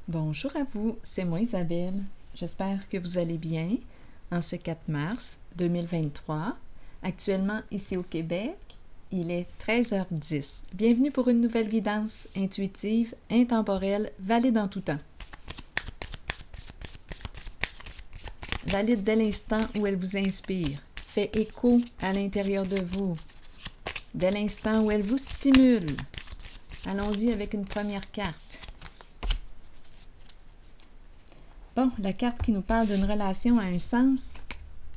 Bonjour à vous, c'est moi Isabelle. J'espère que vous allez bien en ce 4 mars 2023. Actuellement ici au Québec, il est 13h10. Bienvenue pour une nouvelle guidance intuitive, intemporelle, valide en tout temps. Valide dès l'instant où elle vous inspire, fait écho à l'intérieur de vous, dès l'instant où elle vous stimule. Allons-y avec une première carte. Bon, la carte qui nous parle d'une relation a un sens.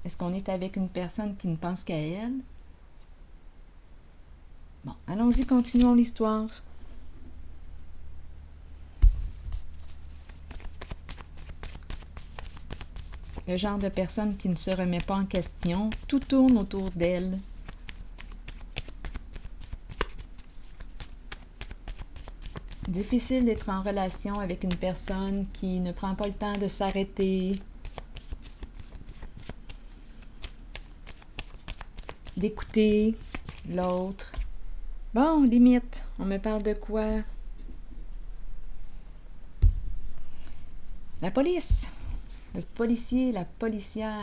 Est-ce qu'on est avec une personne qui ne pense qu'à elle? Bon, allons-y, continuons l'histoire. Le genre de personne qui ne se remet pas en question, tout tourne autour d'elle. Difficile d'être en relation avec une personne qui ne prend pas le temps de s'arrêter, d'écouter l'autre. Bon, limite, on me parle de quoi? La police, le policier, la policière.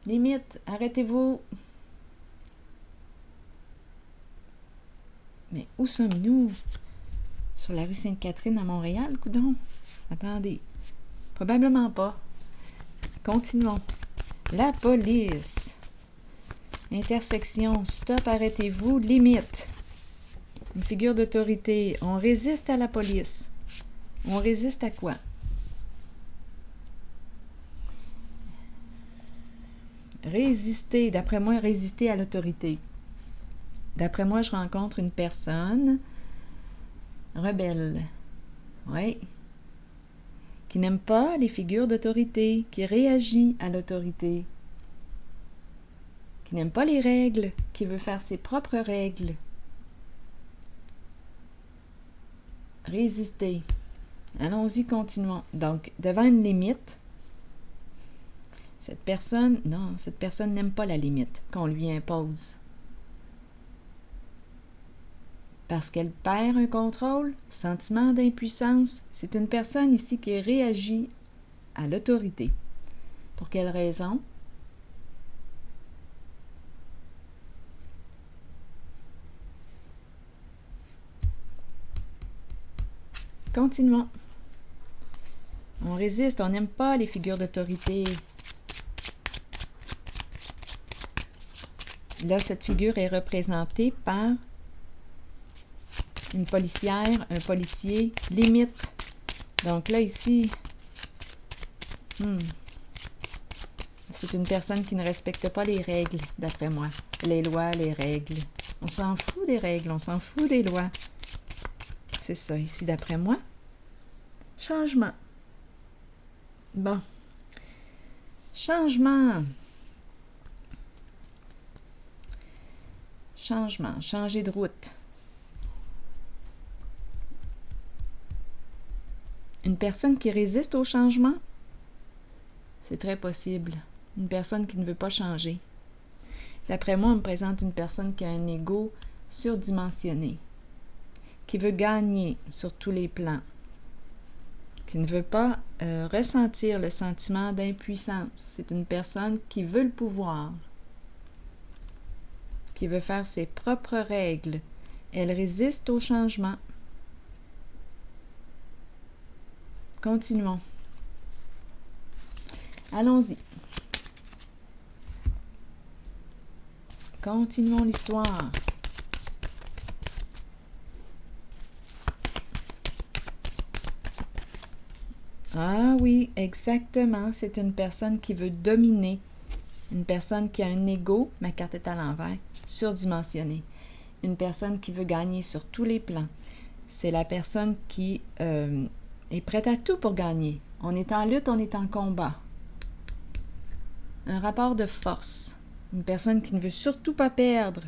Limite, arrêtez-vous. Mais où sommes-nous? Sur la rue Sainte-Catherine à Montréal, coudonc? Attendez. Probablement pas. Continuons. La police. Intersection. Stop, arrêtez-vous. Limite. Une figure d'autorité. On résiste à la police. On résiste à quoi? Résister. D'après moi, résister à l'autorité. D'après moi, je rencontre une personne rebelle. Oui. Qui n'aime pas les figures d'autorité, qui réagit à l'autorité. Qui n'aime pas les règles, qui veut faire ses propres règles. Résister. Allons-y, continuons. Donc, devant une limite, cette personne n'aime pas la limite qu'on lui impose. Parce qu'elle perd un contrôle, sentiment d'impuissance, c'est une personne ici qui réagit à l'autorité. Pour quelle raison? Continuons. On résiste, on n'aime pas les figures d'autorité. Là, cette figure est représentée par une policière, un policier, limite. Donc là, ici, c'est une personne qui ne respecte pas les règles, d'après moi. Les lois, les règles. On s'en fout des règles, on s'en fout des lois. C'est ça, ici, d'après moi. Changement. Bon. Changement. Changement, changer de route. Une personne qui résiste au changement, c'est très possible. Une personne qui ne veut pas changer. D'après moi, on me présente une personne qui a un ego surdimensionné, qui veut gagner sur tous les plans, qui ne veut pas ressentir le sentiment d'impuissance. C'est une personne qui veut le pouvoir, qui veut faire ses propres règles. Elle résiste au changement. Continuons. Allons-y. Continuons l'histoire. Ah oui, exactement. C'est une personne qui veut dominer. Une personne qui a un ego, ma carte est à l'envers, surdimensionné. Une personne qui veut gagner sur tous les plans. C'est la personne qui est prête à tout pour gagner. On est en lutte, on est en combat. Un rapport de force. Une personne qui ne veut surtout pas perdre.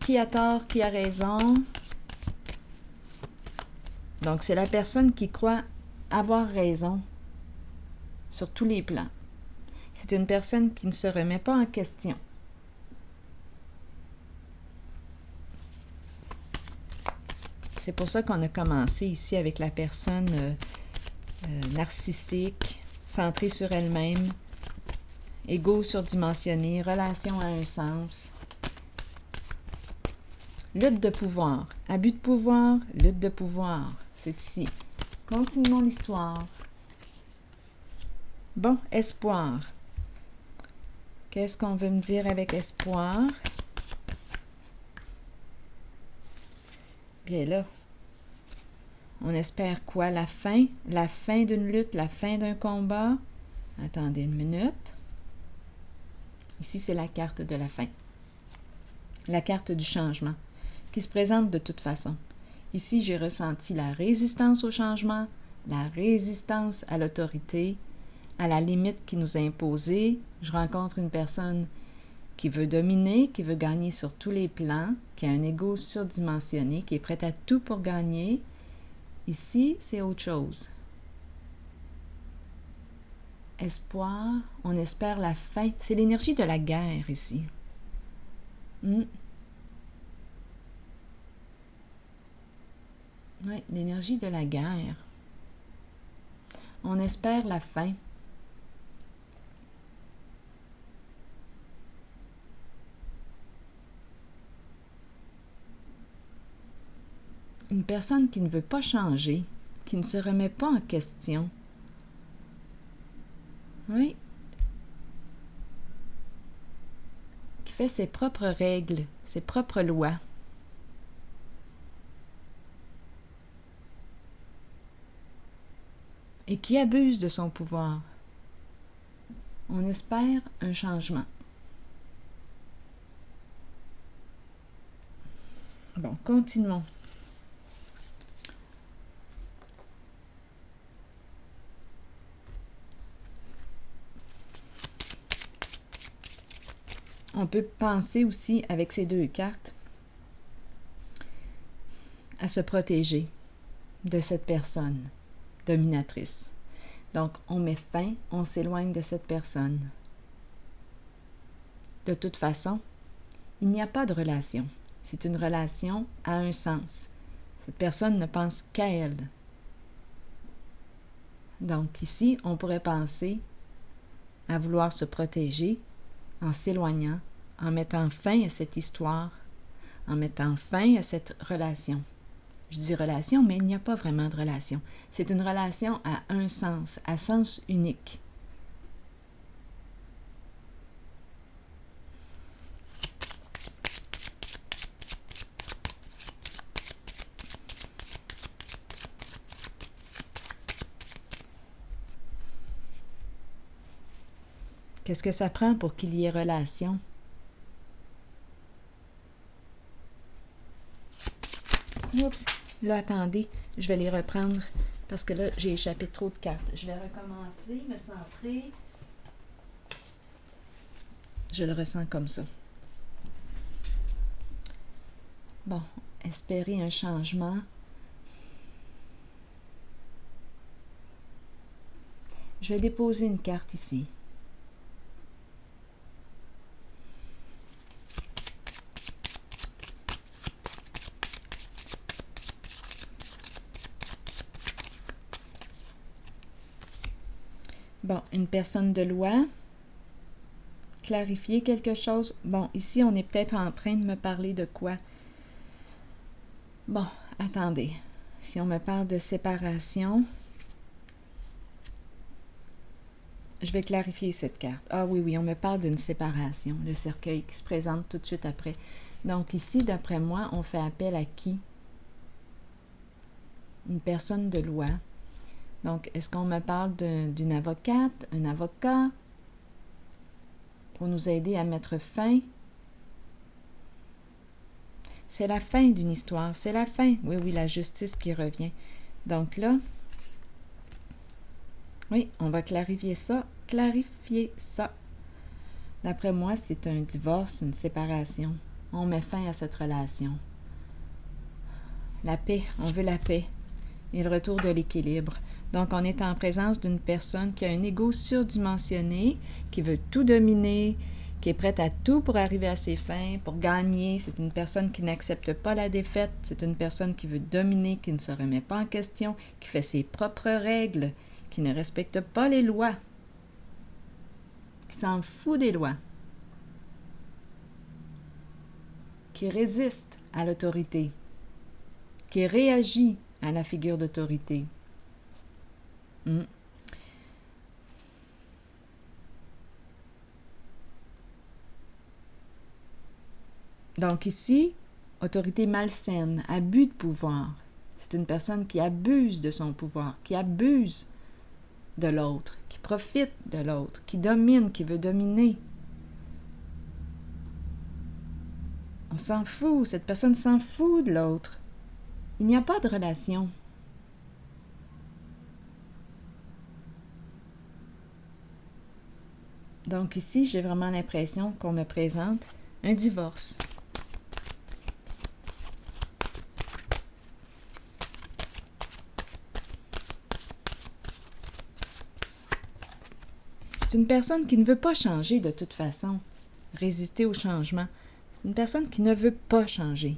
Qui a tort, qui a raison? Donc, c'est la personne qui croit avoir raison sur tous les plans. C'est une personne qui ne se remet pas en question. C'est pour ça qu'on a commencé ici avec la personne narcissique, centrée sur elle-même, égo surdimensionné, relation à un sens. Lutte de pouvoir. Abus de pouvoir, lutte de pouvoir. C'est ici. Continuons l'histoire. Bon, espoir. Qu'est-ce qu'on veut me dire avec espoir? Bien là, on espère quoi? La fin? La fin d'une lutte, la fin d'un combat? Attendez une minute. Ici, c'est la carte de la fin. La carte du changement, qui se présente de toute façon. Ici, j'ai ressenti la résistance au changement, la résistance à l'autorité, à la limite qui nous est imposée. Je rencontre une personne qui veut dominer, qui veut gagner sur tous les plans, qui a un ego surdimensionné, qui est prête à tout pour gagner. Ici, c'est autre chose. Espoir, on espère la fin. C'est l'énergie de la guerre ici. Oui, l'énergie de la guerre. On espère la fin. Une personne qui ne veut pas changer, qui ne se remet pas en question. Oui. Qui fait ses propres règles, ses propres lois. Et qui abuse de son pouvoir. On espère un changement. Bon, continuons. On peut penser aussi, avec ces deux cartes, à se protéger de cette personne dominatrice. Donc, on met fin, on s'éloigne de cette personne. De toute façon, il n'y a pas de relation. C'est une relation à un sens. Cette personne ne pense qu'à elle. Donc, ici, on pourrait penser à vouloir se protéger en s'éloignant, en mettant fin à cette histoire, en mettant fin à cette relation. Je dis relation, mais il n'y a pas vraiment de relation. C'est une relation à un sens, à sens unique. Qu'est-ce que ça prend pour qu'il y ait relation? Oups! Là, attendez, je vais les reprendre parce que là, j'ai échappé trop de cartes. Je vais recommencer, me centrer. Je le ressens comme ça. Bon, espérer un changement. Je vais déposer une carte ici. Bon, une personne de loi. Clarifier quelque chose. Bon, ici, on est peut-être en train de me parler de quoi? Bon, attendez. Si on me parle de séparation, je vais clarifier cette carte. Ah oui, on me parle d'une séparation. Le cercueil qui se présente tout de suite après. Donc ici, d'après moi, on fait appel à qui? Une personne de loi. Donc, est-ce qu'on me parle d'une avocate, un avocat, pour nous aider à mettre fin? C'est la fin d'une histoire, c'est la fin. Oui, la justice qui revient. Donc là, oui, on va clarifier ça. D'après moi, c'est un divorce, une séparation. On met fin à cette relation. La paix, on veut la paix et le retour de l'équilibre. Donc, on est en présence d'une personne qui a un ego surdimensionné, qui veut tout dominer, qui est prête à tout pour arriver à ses fins, pour gagner. C'est une personne qui n'accepte pas la défaite. C'est une personne qui veut dominer, qui ne se remet pas en question, qui fait ses propres règles, qui ne respecte pas les lois, qui s'en fout des lois, qui résiste à l'autorité, qui réagit à la figure d'autorité. Donc ici, autorité malsaine, abus de pouvoir. C'est une personne qui abuse de son pouvoir, qui abuse de l'autre, qui profite de l'autre, qui domine, qui veut dominer. On s'en fout, cette personne s'en fout de l'autre. Il n'y a pas de relation. Donc ici, j'ai vraiment l'impression qu'on me présente un divorce. C'est une personne qui ne veut pas changer de toute façon, résister au changement. C'est une personne qui ne veut pas changer.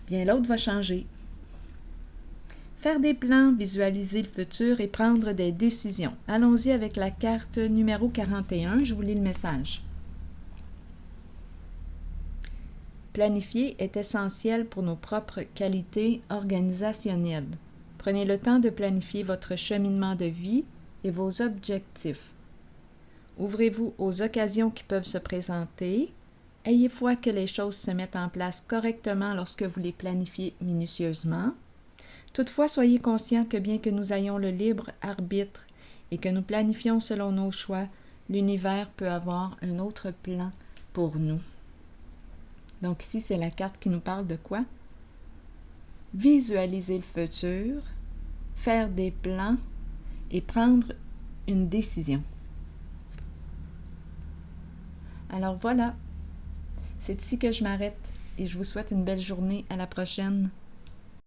Bien, l'autre va changer. Faire des plans, visualiser le futur et prendre des décisions. Allons-y avec la carte numéro 41. Je vous lis le message. Planifier est essentiel pour nos propres qualités organisationnelles. Prenez le temps de planifier votre cheminement de vie et vos objectifs. Ouvrez-vous aux occasions qui peuvent se présenter. Ayez foi que les choses se mettent en place correctement lorsque vous les planifiez minutieusement. Toutefois, soyez conscient que bien que nous ayons le libre arbitre et que nous planifions selon nos choix, l'univers peut avoir un autre plan pour nous. Donc ici, c'est la carte qui nous parle de quoi? Visualiser le futur, faire des plans et prendre une décision. Alors voilà, c'est ici que je m'arrête et je vous souhaite une belle journée. À la prochaine.